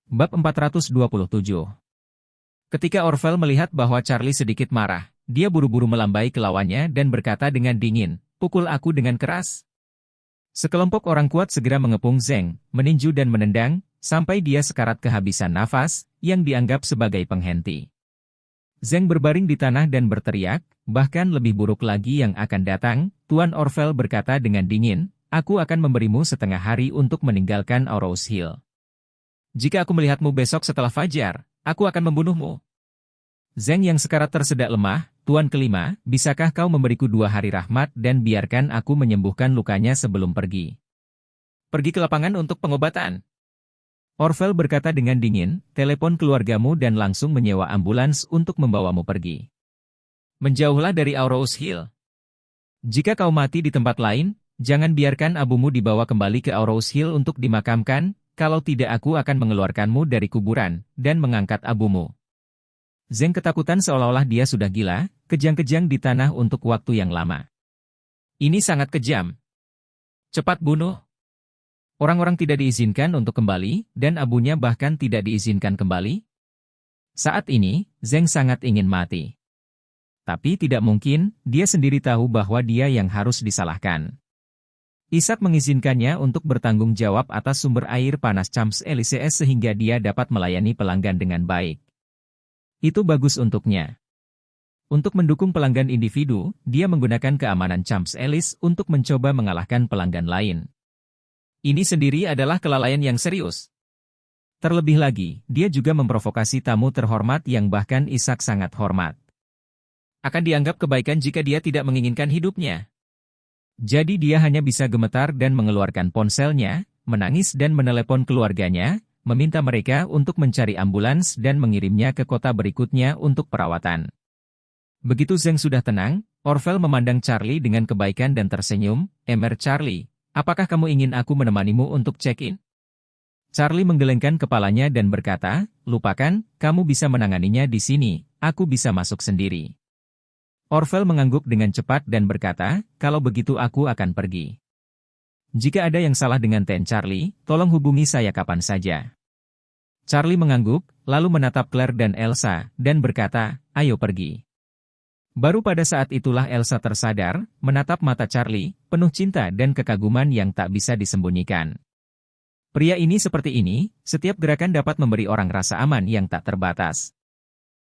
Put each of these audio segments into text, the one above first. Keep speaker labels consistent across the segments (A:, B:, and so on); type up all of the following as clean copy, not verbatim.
A: Bab 427. Ketika Orvel melihat bahwa Charlie sedikit marah, dia buru-buru melambai ke lawannya dan berkata dengan dingin, "Pukul aku dengan keras." Sekelompok orang kuat segera mengepung Zeng, meninju dan menendang, sampai dia sekarat kehabisan nafas, yang dianggap sebagai penghenti. Zeng berbaring di tanah dan berteriak, bahkan lebih buruk lagi yang akan datang. Tuan Orvel berkata dengan dingin, "Aku akan memberimu setengah hari untuk meninggalkan Aurous Hill. Jika aku melihatmu besok setelah fajar, aku akan membunuhmu." Zeng yang sekarat tersedak lemah, "Tuan kelima, bisakah kau memberiku 2 hari rahmat dan biarkan aku menyembuhkan lukanya sebelum pergi? Pergi ke lapangan untuk pengobatan." Orvel berkata dengan dingin, "Telepon keluargamu dan langsung menyewa ambulans untuk membawamu pergi. Menjauhlah dari Aurous Hill. Jika kau mati di tempat lain, jangan biarkan abumu dibawa kembali ke Aurous Hill untuk dimakamkan. Kalau tidak aku akan mengeluarkanmu dari kuburan, dan mengangkat abumu." Zeng ketakutan seolah-olah dia sudah gila, kejang-kejang di tanah untuk waktu yang lama. "Ini sangat kejam. Cepat bunuh." Orang-orang tidak diizinkan untuk kembali, dan abunya bahkan tidak diizinkan kembali. Saat ini, Zeng sangat ingin mati. Tapi tidak mungkin, dia sendiri tahu bahwa dia yang harus disalahkan. Ishak mengizinkannya untuk bertanggung jawab atas sumber air panas Champs-Élysées sehingga dia dapat melayani pelanggan dengan baik. Itu bagus untuknya. Untuk mendukung pelanggan individu, dia menggunakan keamanan Champs-Élysées untuk mencoba mengalahkan pelanggan lain. Ini sendiri adalah kelalaian yang serius. Terlebih lagi, dia juga memprovokasi tamu terhormat yang bahkan Ishak sangat hormat. Akan dianggap kebaikan jika dia tidak menginginkan hidupnya. Jadi dia hanya bisa gemetar dan mengeluarkan ponselnya, menangis dan menelepon keluarganya, meminta mereka untuk mencari ambulans dan mengirimnya ke kota berikutnya untuk perawatan. Begitu Zeng sudah tenang, Orvel memandang Charlie dengan kebaikan dan tersenyum, Charlie, apakah kamu ingin aku menemanimu untuk check-in?" Charlie menggelengkan kepalanya dan berkata, "Lupakan, kamu bisa menanganinya di sini, aku bisa masuk sendiri." Orvel mengangguk dengan cepat dan berkata, "Kalau begitu aku akan pergi. Jika ada yang salah dengan Ten Charlie, tolong hubungi saya kapan saja." Charlie mengangguk, lalu menatap Claire dan Elsa, dan berkata, "Ayo pergi." Baru pada saat itulah Elsa tersadar, menatap mata Charlie, penuh cinta dan kekaguman yang tak bisa disembunyikan. Pria ini seperti ini, setiap gerakan dapat memberi orang rasa aman yang tak terbatas.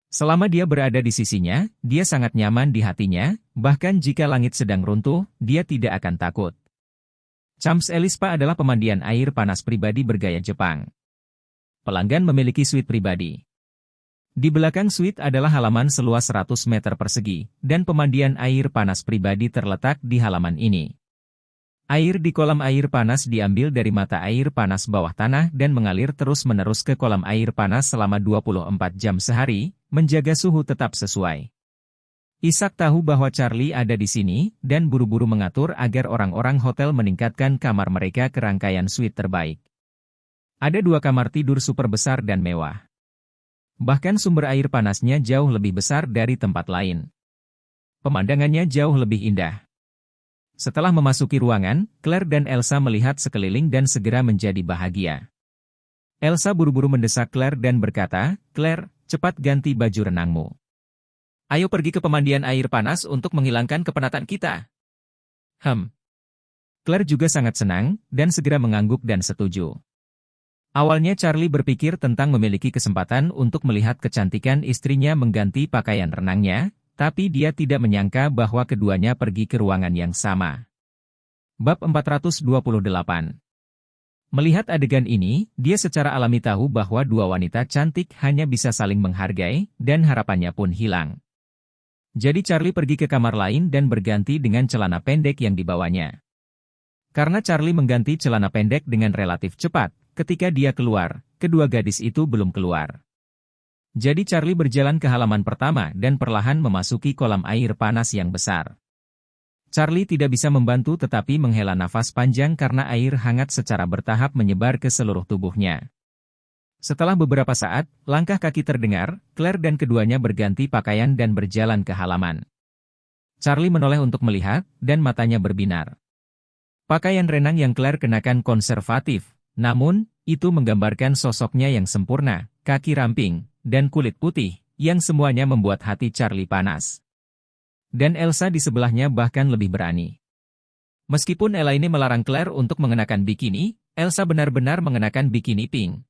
A: Selama dia berada di sisinya, dia sangat nyaman di hatinya, bahkan jika langit sedang runtuh, dia tidak akan takut. Champs-Élysées adalah pemandian air panas pribadi bergaya Jepang. Pelanggan memiliki suite pribadi. Di belakang suite adalah halaman seluas 100 meter persegi, dan pemandian air panas pribadi terletak di halaman ini. Air di kolam air panas diambil dari mata air panas bawah tanah dan mengalir terus-menerus ke kolam air panas selama 24 jam sehari, menjaga suhu tetap sesuai. Ishak tahu bahwa Charlie ada di sini, dan buru-buru mengatur agar orang-orang hotel meningkatkan kamar mereka ke rangkaian suite terbaik. Ada 2 kamar tidur super besar dan mewah. Bahkan sumber air panasnya jauh lebih besar dari tempat lain. Pemandangannya jauh lebih indah. Setelah memasuki ruangan, Claire dan Elsa melihat sekeliling dan segera menjadi bahagia. Elsa buru-buru mendesak Claire dan berkata, "Claire, cepat ganti baju renangmu. Ayo pergi ke pemandian air panas untuk menghilangkan kepenatan kita." Claire juga sangat senang, dan segera mengangguk dan setuju. Awalnya Charlie berpikir tentang memiliki kesempatan untuk melihat kecantikan istrinya mengganti pakaian renangnya, tapi dia tidak menyangka bahwa keduanya pergi ke ruangan yang sama. Bab 428. Melihat adegan ini, dia secara alami tahu bahwa 2 wanita cantik hanya bisa saling menghargai, dan harapannya pun hilang. Jadi Charlie pergi ke kamar lain dan berganti dengan celana pendek yang dibawanya. Karena Charlie mengganti celana pendek dengan relatif cepat, ketika dia keluar, kedua gadis itu belum keluar. Jadi Charlie berjalan ke halaman pertama dan perlahan memasuki kolam air panas yang besar. Charlie tidak bisa membantu tetapi menghela nafas panjang karena air hangat secara bertahap menyebar ke seluruh tubuhnya. Setelah beberapa saat, langkah kaki terdengar, Claire dan keduanya berganti pakaian dan berjalan ke halaman. Charlie menoleh untuk melihat, dan matanya berbinar. Pakaian renang yang Claire kenakan konservatif, namun, itu menggambarkan sosoknya yang sempurna, kaki ramping, dan kulit putih, yang semuanya membuat hati Charlie panas. Dan Elsa di sebelahnya bahkan lebih berani. Meskipun Elaine melarang Claire untuk mengenakan bikini, Elsa benar-benar mengenakan bikini pink.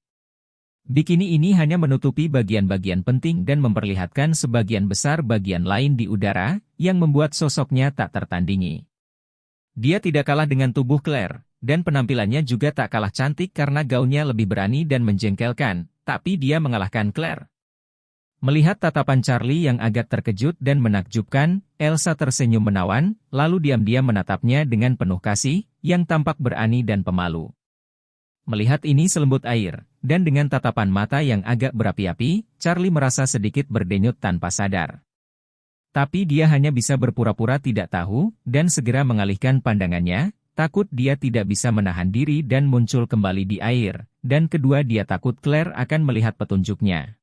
A: Bikini ini hanya menutupi bagian-bagian penting dan memperlihatkan sebagian besar bagian lain di udara, yang membuat sosoknya tak tertandingi. Dia tidak kalah dengan tubuh Claire, dan penampilannya juga tak kalah cantik karena gaunnya lebih berani dan menjengkelkan, tapi dia mengalahkan Claire. Melihat tatapan Charlie yang agak terkejut dan menakjubkan, Elsa tersenyum menawan, lalu diam-diam menatapnya dengan penuh kasih, yang tampak berani dan pemalu. Melihat ini selembut air, dan dengan tatapan mata yang agak berapi-api, Charlie merasa sedikit berdenyut tanpa sadar. Tapi dia hanya bisa berpura-pura tidak tahu, dan segera mengalihkan pandangannya, takut dia tidak bisa menahan diri dan muncul kembali di air, dan kedua dia takut Claire akan melihat petunjuknya.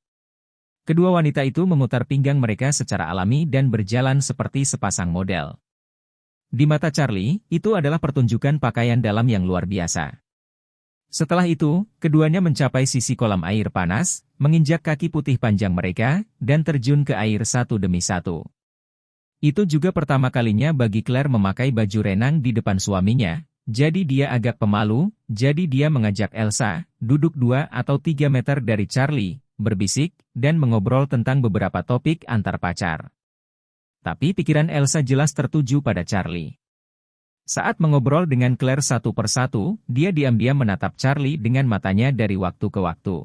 A: Kedua wanita itu memutar pinggang mereka secara alami dan berjalan seperti sepasang model. Di mata Charlie, itu adalah pertunjukan pakaian dalam yang luar biasa. Setelah itu, keduanya mencapai sisi kolam air panas, menginjak kaki putih panjang mereka, dan terjun ke air satu demi satu. Itu juga pertama kalinya bagi Claire memakai baju renang di depan suaminya, jadi dia agak pemalu, jadi dia mengajak Elsa, duduk 2 atau 3 meter dari Charlie, berbisik, dan mengobrol tentang beberapa topik antar pacar. Tapi pikiran Elsa jelas tertuju pada Charlie. Saat mengobrol dengan Claire satu persatu, dia diam-diam menatap Charlie dengan matanya dari waktu ke waktu.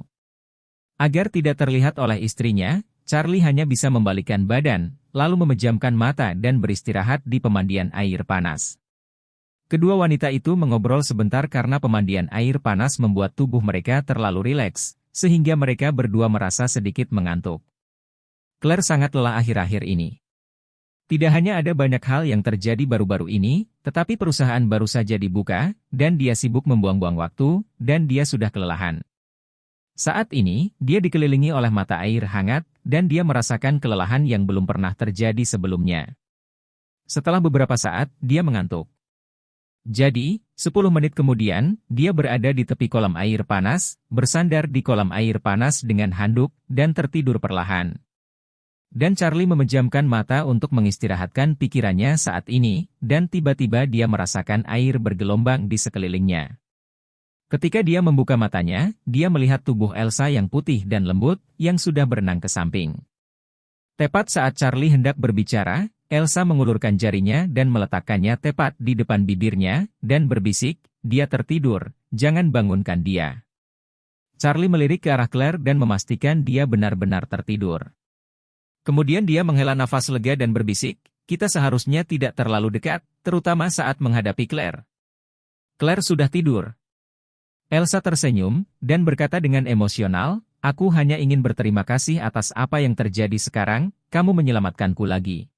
A: Agar tidak terlihat oleh istrinya, Charlie hanya bisa membalikkan badan, lalu memejamkan mata dan beristirahat di pemandian air panas. Kedua wanita itu mengobrol sebentar karena pemandian air panas membuat tubuh mereka terlalu rileks, sehingga mereka berdua merasa sedikit mengantuk. Claire sangat lelah akhir-akhir ini. Tidak hanya ada banyak hal yang terjadi baru-baru ini, tetapi perusahaan baru saja dibuka, dan dia sibuk membuang-buang waktu, dan dia sudah kelelahan. Saat ini, dia dikelilingi oleh mata air hangat, dan dia merasakan kelelahan yang belum pernah terjadi sebelumnya. Setelah beberapa saat, dia mengantuk. Jadi, 10 menit kemudian, dia berada di tepi kolam air panas, bersandar di kolam air panas dengan handuk, dan tertidur perlahan. Dan Charlie memejamkan mata untuk mengistirahatkan pikirannya saat ini, dan tiba-tiba dia merasakan air bergelombang di sekelilingnya. Ketika dia membuka matanya, dia melihat tubuh Elsa yang putih dan lembut, yang sudah berenang ke samping. Tepat saat Charlie hendak berbicara, Elsa mengulurkan jarinya dan meletakkannya tepat di depan bibirnya, dan berbisik, "Dia tertidur, jangan bangunkan dia." Charlie melirik ke arah Claire dan memastikan dia benar-benar tertidur. Kemudian dia menghela nafas lega dan berbisik, "Kita seharusnya tidak terlalu dekat, terutama saat menghadapi Claire." Claire sudah tidur. Elsa tersenyum, dan berkata dengan emosional, "Aku hanya ingin berterima kasih atas apa yang terjadi sekarang, kamu menyelamatkanku lagi."